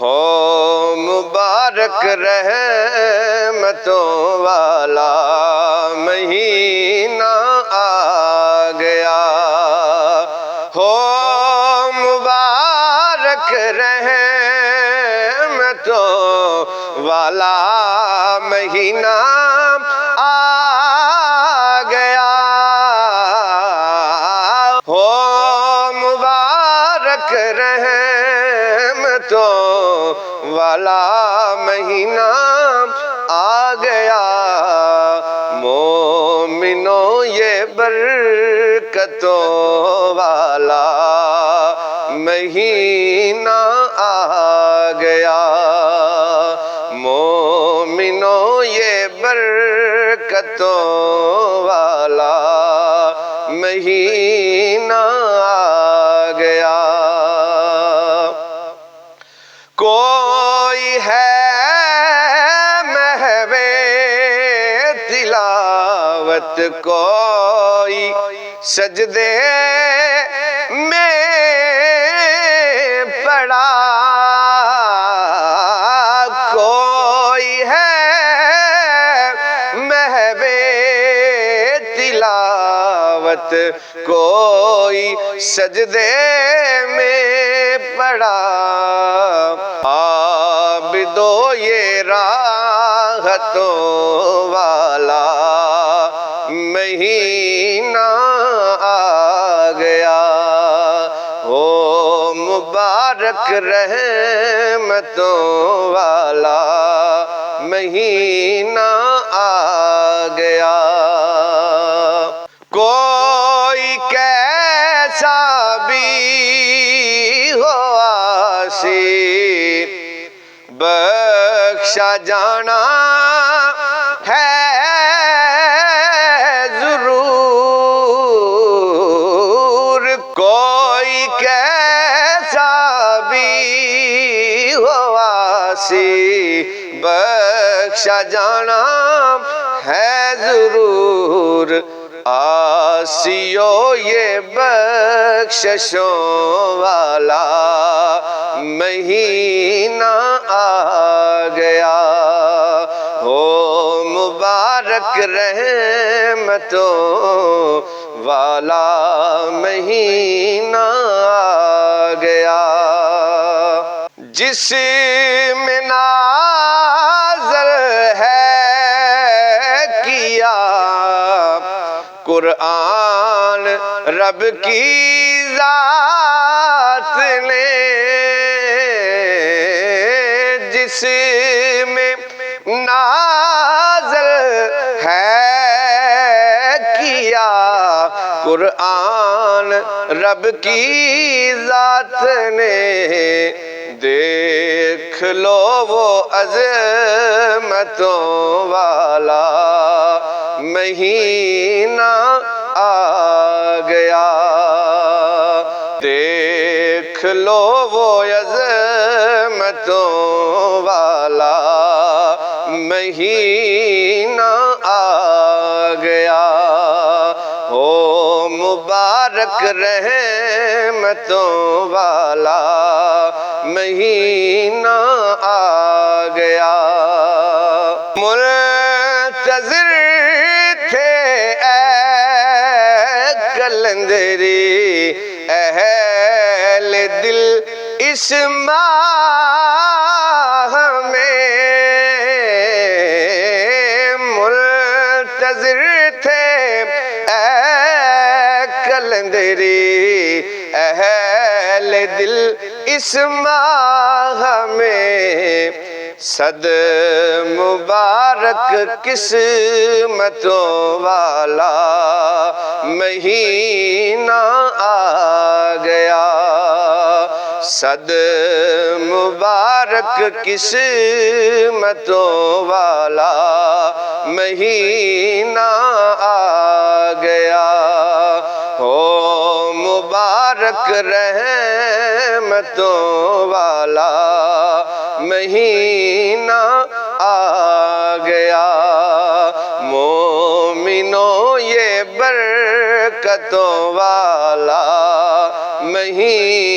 ہو مبارک رحمتوں والا مہینہ آ گیا، ہو مبارک رحمتوں والا مہینہ آ گیا، ہو مبارک رحمتوں والا مہینہ آ گیا، مومنوں یہ برکتوں والا مہینہ آ گیا، مومنوں یہ برکتوں والا مہینہ آ گیا۔ کوئی ہے محو تلاوت، کوئی سجدے میں پڑا، کوئی ہے محو تلاوت، کوئی سجدے میں پڑا، عابدو یہ راحتوں والا مہینہ آ گیا، ہو مبارک رحمتوں والا مہینہ آ گیا۔ کوئی کیسا بھی ہو عاصی بخشا جانا ہے ضرور، کوئی کیسا بھی ہو عاصی بخشا جانا ہے ضرور، عاصیو یہ بخششوں والا مہینہ آ گیا، ہو مبارک رحمتوں والا مہینہ آ گیا، جس میں نازل ہے کیا قرآن رب کی ذات نے، جس میں نازل ہے کیا قرآن رب کی ذات نے، دیکھ لو وہ عظمتوں والا مہینہ آ گیا، دیکھ لو وہ عظمتوں والا مہینہ آ گیا، ہو مبارک رحمتوں والا مہینہ آ گیا، منتظر تھے اے کلندری اہل دل اس ماہ میں، منتظر تھے اے کلندری اہل دل اس ماہ میں، صد مبارک قسمتوں والا مہینہ آ گیا، صد مبارک قسمتوں والا مہینہ آ گیا، ہو مبارک رحمتوں والا مہینہ آ گیا، مومنوں یہ برکتوں والا مہینہ